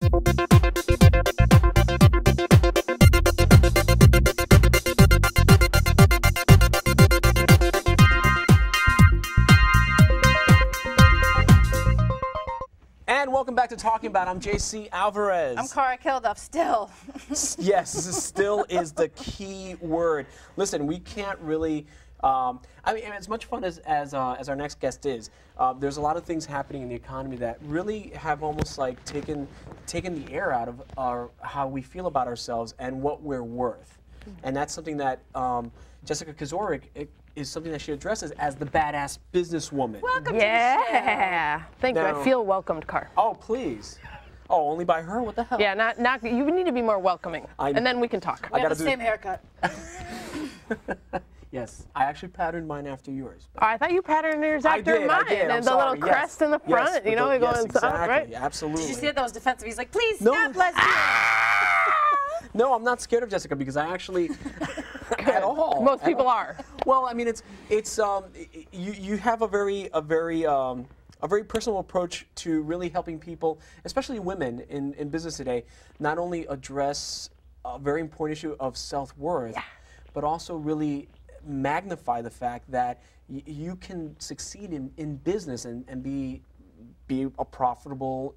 And welcome back to Talking About. I'm JC Alvarez. I'm Cara Kilduff, still. Yes, still is the key word. Listen, we can't really, I mean, as much fun as our next guest is, there's a lot of things happening in the economy that really have almost like taken the air out of how we feel about ourselves and what we're worth. And that's something that Jessica Kizorek is something that she addresses as the badass businesswoman. Welcome to the show. Thank you. I feel welcomed, Car. Oh, please. Oh, only by her? What the hell? Yeah, not you need to be more welcoming, and then we can talk. We have the same haircut. Yes, I actually patterned mine after yours. I thought you patterned yours after mine. I did. And the little crest in the front, you know, yes, going exactly, right? Absolutely. Did you see that? That was defensive. He's like, please stop, lesbian. No, I'm not scared of Jessica because I actually, at all. Most people are. Well, I mean, you have a very personal approach to really helping people, especially women in business today, not only address a very important issue of self-worth, but also really magnify the fact that you can succeed in business and be a profitable,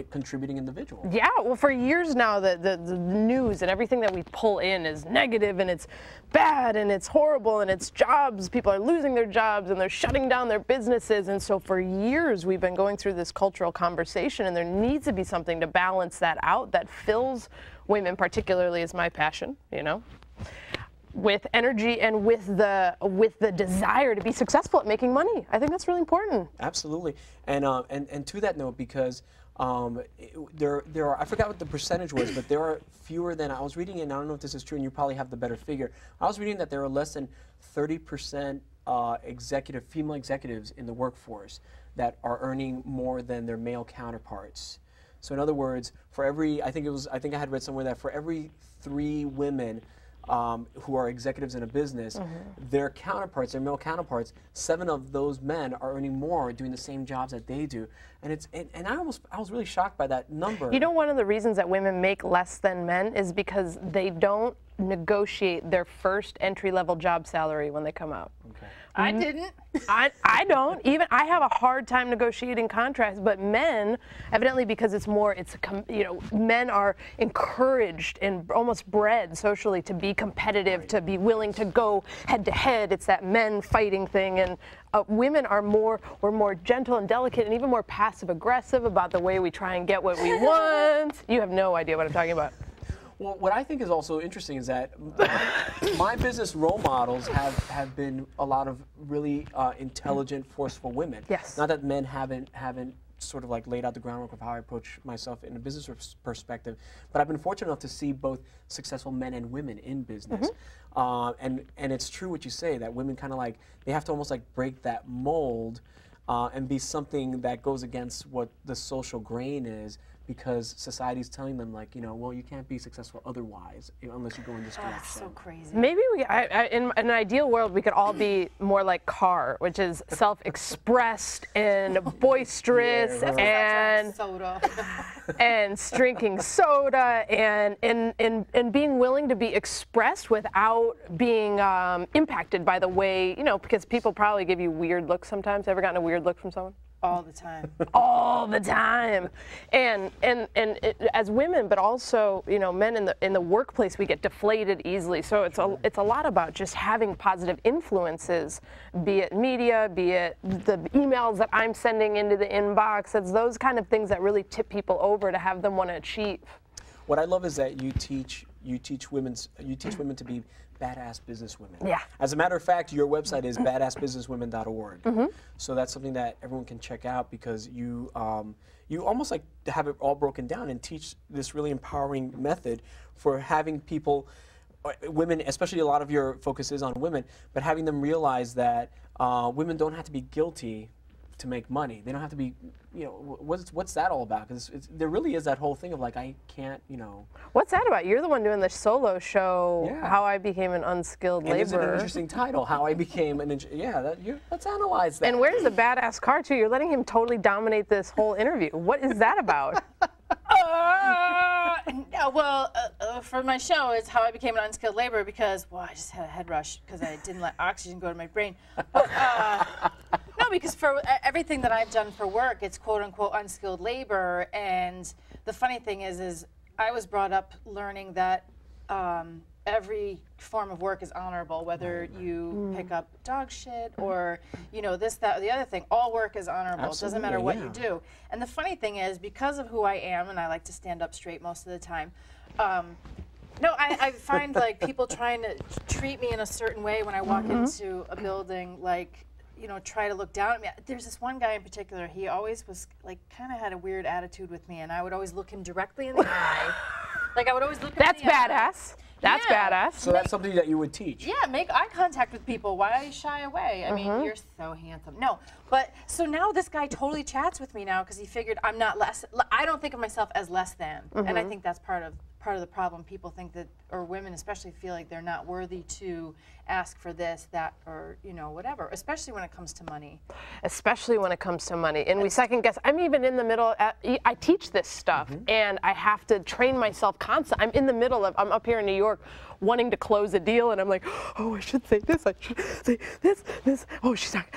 contributing individual. Yeah, well, for years now, the news and everything that we pull in is negative, and it's bad, and it's horrible, and it's jobs. People are losing their jobs, and they're shutting down their businesses. And so for years, we've been going through this cultural conversation, and there needs to be something to balance that out that fills women, particularly is my passion, you know, with energy and with the desire to be successful at making money. I think that's really important. Absolutely, and to that note, because there are, I forgot what the percentage was, but there are fewer than, I was reading, and I don't know if this is true, and you probably have the better figure. I was reading that there are less than 30% female executives in the workforce that are earning more than their male counterparts. So in other words, for every, I think I had read somewhere that for every 3 women who are executives in a business, their counterparts, their male counterparts, 7 of those men are earning more doing the same jobs that they do. And I was really shocked by that number. You know, one of the reasons that women make less than men is because they don't negotiate their first entry-level job salary when they come out. Okay. I didn't. I don't. Even I have a hard time negotiating contracts, but men, evidently because it's more, you know, men are encouraged and almost bred socially to be competitive, to be willing to go head to head. It's that men fighting thing, and women are we're more gentle and delicate and even more passive aggressive about the way we try and get what we want. You have no idea what I'm talking about. Well, what I think is also interesting is that my business role models have been a lot of really intelligent, forceful women. Yes. Not that men haven't sort of like laid out the groundwork of how I approach myself in a business perspective, but I've been fortunate enough to see both successful men and women in business. And it's true what you say, that women kind of like, they have to almost like break that mold and be something that goes against what the social grain is, because society's telling them, like, you know, well, you can't be successful otherwise unless you go in this direction. That's so crazy. Maybe in an ideal world, we could all be more like Car, which is self-expressed and boisterous and soda. and drinking soda and being willing to be expressed without being impacted by the way, you know, because people probably give you weird looks sometimes. Ever gotten a weird look from someone? All the time. All the time. And as women, but also, you know, men in the workplace, we get deflated easily. So it's a lot about just having positive influences, be it media, be it the emails that I'm sending into the inbox. It's those kind of things that really tip people over to have them want to achieve. What I love is that you teach women to be badass businesswomen. Yeah. As a matter of fact, your website is badassbusinesswomen.org. So that's something that everyone can check out, because you almost like have it all broken down and teach this really empowering method for having people, women, especially a lot of your focus is on women, but having them realize that women don't have to be guilty to make money. They don't have to be, you know, what's that all about? Because there really is that whole thing of like, I can't, you know. What's that about? You're the one doing the solo show, Yeah. How I Became an Unskilled Laborer. It's an interesting title, How I Became an, let's analyze that. And where's the badass Car too? You're letting him totally dominate this whole interview. What is that about? for my show, it's how I became an unskilled laborer because, well, I just had a head rush because I didn't let oxygen go to my brain. But, no, because for everything that I've done for work, it's quote unquote unskilled labor. And the funny thing is I was brought up learning that every form of work is honorable, whether you pick up dog shit or, you know, this, that, or the other thing. All work is honorable. Absolutely, it doesn't matter what you do. And the funny thing is, because of who I am, and I like to stand up straight most of the time, no, I find like people trying to treat me in a certain way when I walk into a building, like, you know, try to look down at me. There's this one guy in particular, he always was like, kind of had a weird attitude with me, and I would always look him directly in the eye. Like, I would always look him That's in the eye. badass. That's badass. So that's something that you would teach. Yeah, make eye contact with people. Why are you shy away? I mean, you're so handsome. No, but so now this guy totally chats with me now because he figured I'm not less. I don't think of myself as less than, and I think that's part of the problem. People think that, or women especially, feel like they're not worthy to ask for this, that, or, you know, whatever. Especially when it comes to money. Especially when it comes to money, and we second guess. I'm even in the middle. I teach this stuff, and I have to train myself constantly. I'm in the middle of. I'm up here in New York, wanting to close a deal, and I'm like, oh, I should say this. I should say this. Oh, she's not.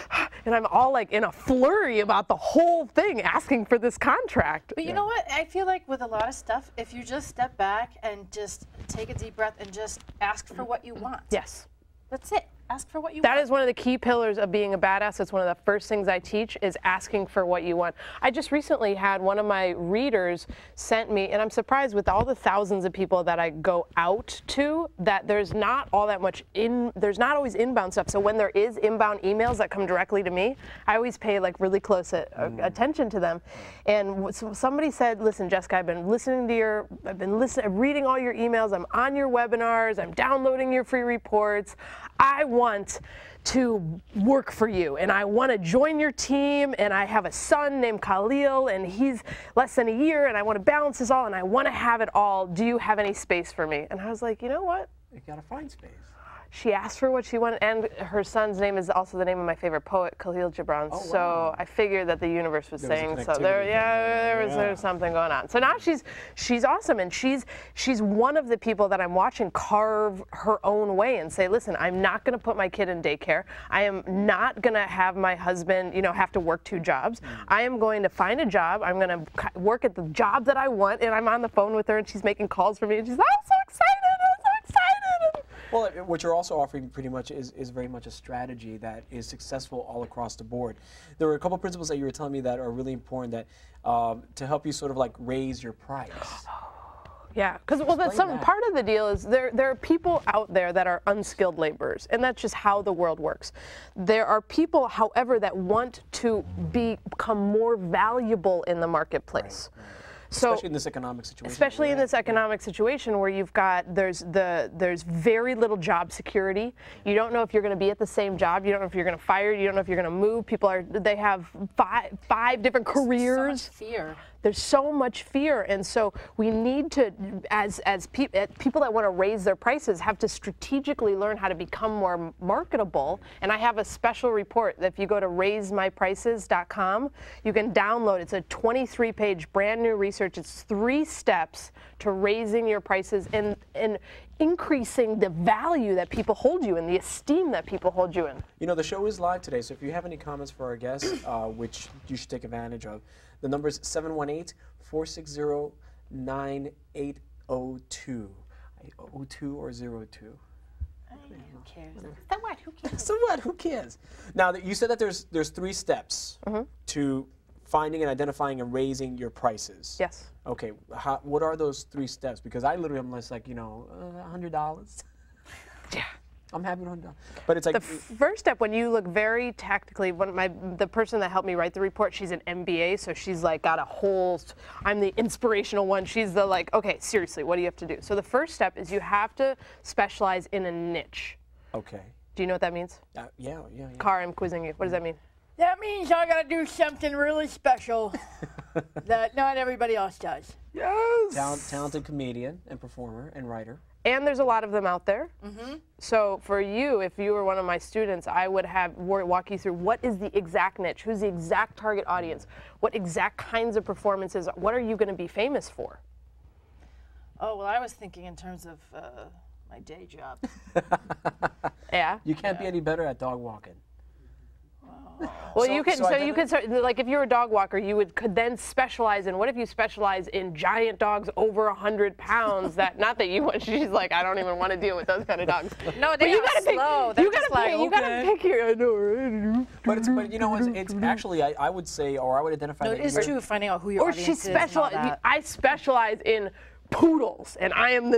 And I'm all like in a flurry about the whole thing, asking for this contract. But you know what? I feel like with a lot of stuff, if you just step back and just take a deep breath and just ask for what you want. Yes. That's it. Ask for what you want. That is one of the key pillars of being a badass. It's one of the first things I teach is asking for what you want. I just recently had one of my readers sent me, and I'm surprised with all the thousands of people that I go out to, that there's not all that much there's not always inbound stuff. So when there is inbound emails that come directly to me, I always pay like really close attention to them. And somebody said, listen, Jessica, I've been reading all your emails. I'm on your webinars. I'm downloading your free reports. I want to work for you, and I want to join your team, and I have a son named Khalil, and he's less than a year, and I want to balance this all, and I want to have it all. Do you have any space for me? And I was like, you know what? You gotta find space. She asked for what she wanted, and her son's name is also the name of my favorite poet, Khalil Gibran. Oh, so wow. I figured that the universe was There was a saying so. connectivity There was something going on. So now she's awesome, and she's one of the people that I'm watching carve her own way and say, listen, I'm not going to put my kid in daycare. I am not going to have my husband, you know, have to work 2 jobs. I am going to find a job. I'm going to work at the job that I want, and I'm on the phone with her, and she's making calls for me, and she's, I'm so excited. I'm so excited. Well, what you're also offering pretty much is very much a strategy that is successful all across the board. There were a couple principles that you were telling me that are really important that to help you sort of like raise your price. Yeah, because part of the deal is there are people out there that are unskilled laborers, and that's just how the world works. There are people, however, that want to become more valuable in the marketplace. Right. So, especially in this economic situation. Especially in this economic situation where you've got there's very little job security. You don't know if you're going to be at the same job. You don't know if you're going to fire. You don't know if you're going to move. They have five different careers. So much fear. There's so much fear, and so we need to, as people that want to raise their prices, have to strategically learn how to become more marketable. And I have a special report that if you go to raisemyprices.com, you can download. It's a 23-page brand new research. It's 3 steps to raising your prices and increasing the value that people hold you in, the esteem that people hold you in. You know, the show is live today, so if you have any comments for our guests, which you should take advantage of, the number is 718-460-9802. 02 or 02? Who cares? So what? Who cares? So what? Who cares? Now, you said that there's 3 steps to finding and identifying and raising your prices. Yes. Okay. What are those 3 steps? Because I literally am just like, you know, $100. Yeah. I'm happy with $100. But it's like the first step, when you look very tactically, the person that helped me write the report, she's an MBA, so she's like got a whole, I'm the inspirational one. She's the like, okay, seriously, what do you have to do? So the first step is you have to specialize in a niche. Okay. Do you know what that means? Yeah. Car, I'm quizzing you. What does that mean? That means I gotta do something really special that not everybody else does. Yes. Talented comedian and performer and writer. And there's a lot of them out there. So for you, if you were one of my students, I would walk you through what is the exact niche, who's the exact target audience, what exact kinds of performances, what are you going to be famous for? Oh, well, I was thinking in terms of my day job. Yeah. You can't be any better at dog walking. Well, So- you can. so So, I you then- could start, like, if you're a dog walker, you could then specialize in. What if you specialize in giant dogs over 100 pounds? That not that you want. She's like, I don't even want to deal with those kind of dogs. No, But they you are gotta slow. pick. They're You gotta just like, pick. You gotta okay. pick your. I know, right? But you know, it's actually, I would say, or I would identify No, that it is you're- true finding out who your Or audience she is and all specializes. that. I specialize in poodles, and I am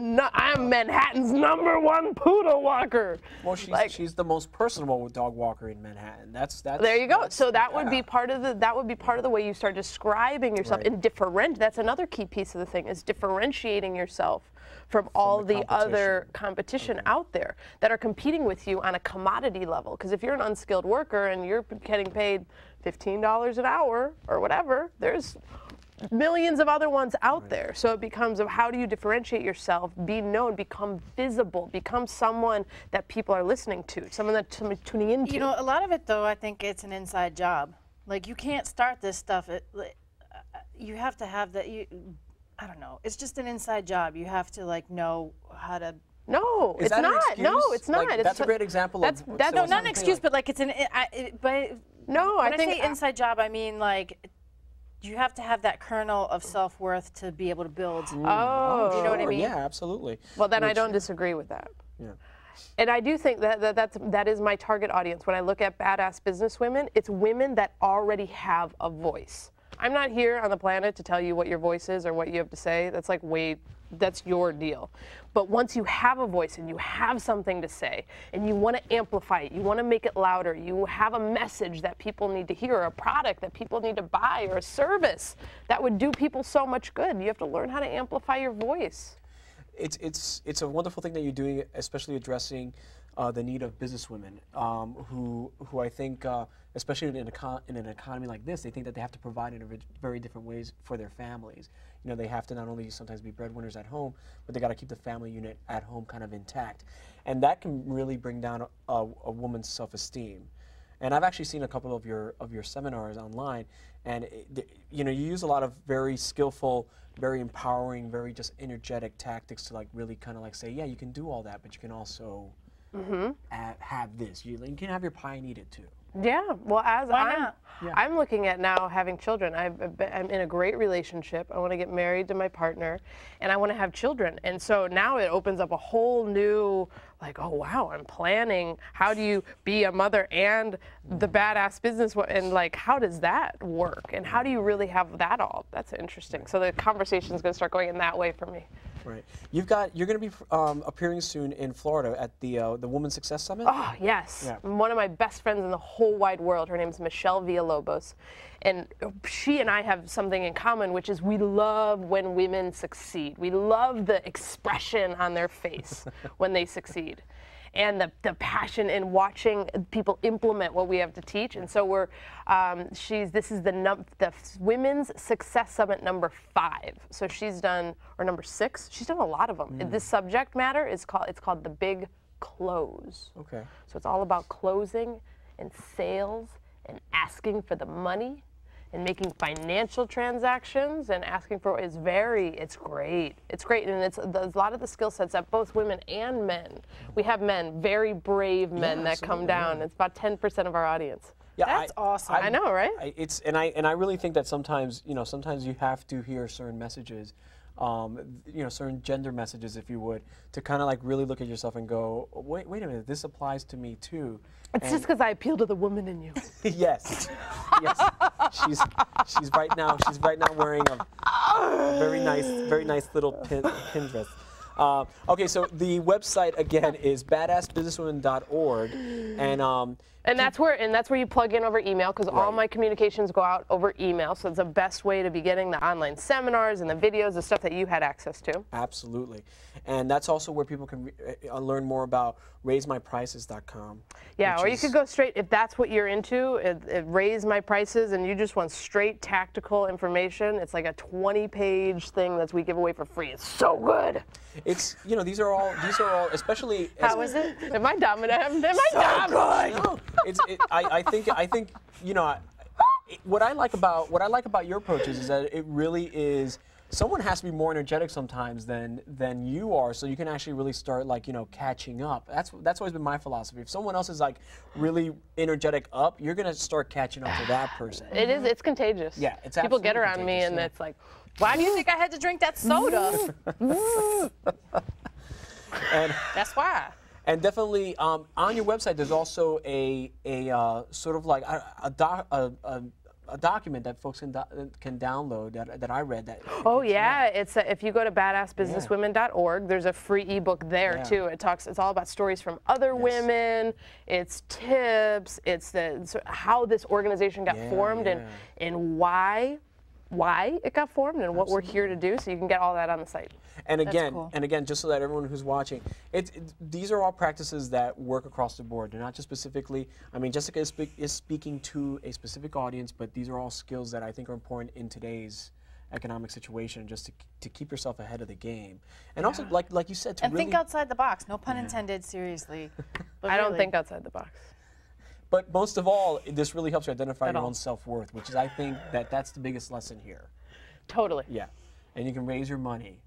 Manhattan's #1 poodle walker. Well, she's the most personable dog walker in Manhattan. That's There you go. that's- So that would be yeah. part of the way you start describing yourself Right. and different. That's another key piece of the thing is differentiating yourself from all the the other competition out there that are competing with you on a commodity level. Because if you're an unskilled worker and you're getting paid $15 an hour or whatever, there's millions of other ones out there. So it becomes of how do you differentiate yourself, be known, become visible, become someone that people are listening to, someone that tuning into. You know, a lot of it, though, I think it's an inside job. Like, you can't start this stuff. You have to have that. I don't know. It's just an inside job. You have to, like, know how to. No, Is it's that an not. No, excuse? it's not. Like, It's that's a great example that's, of. that's No, so not an something excuse, like- but, like, it's an. But no. when I think say inside job, I mean, like, you have to have that kernel of self-worth to be able to build. Oh, You know what I Sure, mean? Yeah, absolutely. well, then I don't disagree with that. Yeah. And I do think that is my target audience. When I look at badass businesswomen, it's women that already have a voice. I'm not here on the planet to tell you what your voice is or what you have to say. That's like that's your deal. But once you have a voice and you have something to say and you want to amplify it, you want to make it louder, you have a message that people need to hear, or a product that people need to buy, or a service that would do people so much good. You have to learn how to amplify your voice. It's a wonderful thing that you're doing, especially addressing the need of businesswomen who I think, especially in an economy like this, they think that they have to provide in very different ways for their families. You know, they have to not only sometimes be breadwinners at home, but they got to keep the family unit at home kind of intact, and that can really bring down a woman's self-esteem. And I've actually seen a couple of your seminars online, and you know, you use a lot of very skillful, very empowering, very just energetic tactics to like really kind of like say, yeah, you can do all that, but you can also have this. You can have your pie and eat it too. Yeah, well, as Why not? I'm looking at now having children. I'm in a great relationship. I want to get married to my partner, and I want to have children. And so now it opens up a whole new, like, oh wow, I'm planning. How do you be a mother and the badass business? And like, how does that work? And how do you really have that all? That's interesting. So the conversation is going to start going in that way for me. Right. You're going to be appearing soon in Florida at the Women's Success Summit. Oh, yes. Yeah. One of my best friends in the whole wide world. Her name's Michelle Villalobos. And she and I have something in common, which is we love when women succeed. We love the expression on their face when they succeed. And the passion in watching people implement what we have to teach. And so this is the Women's Success Summit #5. So she's done, or #6, she's done a lot of them. This subject matter it's called the Big Close. Okay. So it's all about closing and sales and asking for the money and making financial transactions and asking for it's great. It's great, and it's a lot of the skill sets that both women and men. We have men, very brave men that come absolutely, down. yeah. It's about 10% of our audience. Yeah, That's awesome. I know, right? I really think that sometimes you have to hear certain messages, certain gender messages, if you would, to kind of like really look at yourself and go, wait a minute, this applies to me too. It's just because I appeal to the woman in you. Yes, yes. She's right now wearing a very nice little pin dress. Okay, so the website again is badassbusinesswomen.org, And that's where you plug in over email, because all my communications go out over email. So it's the best way to be getting the online seminars and the videos, the stuff that you had access to. Absolutely, and that's also where people can learn more about raisemyprices.com. Yeah, or you could go straight, if that's what you're into, raise my prices, and you just want straight tactical information. It's like a 20-page thing that we give away for free. It's so good. It's these are all especially. How is it? Am I dominant? Am I dominant? No, I think what I like about your approaches is that it really is someone has to be more energetic sometimes than you are, so you can actually really start like, you know, catching up. That's always been my philosophy. If someone else is like really energetic up, you're gonna start catching up to that person. It's contagious. Yeah, it's people get absolutely around me contagious, and yeah. it's like, Why do you think I had to drink that soda? And That's why. and definitely on your website, there's also a sort of like a document that folks can download that I read. Oh yeah, it's if you go to badassbusinesswomen.org, there's a free ebook there too. It's all about stories from other women. It's tips. It's how this organization got formed and why it got formed and what we're here to do. So you can get all that on the site. And again, cool. just so that everyone who's watching, these are all practices that work across the board. They're not just specifically. I mean, Jessica is speaking to a specific audience, but these are all skills that I think are important in today's economic situation, just to keep yourself ahead of the game. And also, like you said, to And really think outside the box. No pun intended. Seriously. But I don't really. think outside the box. But most of all, this really helps you identify your own self-worth, which is, I think, that's the biggest lesson here. Totally. Yeah, and you can raise your money.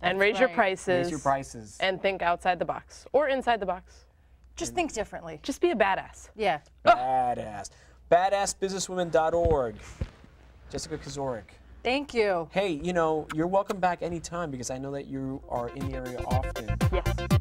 And raise your prices. Raise your prices. And think outside the box or inside the box. Just think differently. Just be a badass. Yeah. Badass. Badassbusinesswomen.org. Jessica Kizorek. Thank you. Hey, you know, you're welcome back anytime because I know that you are in the area often. Yes.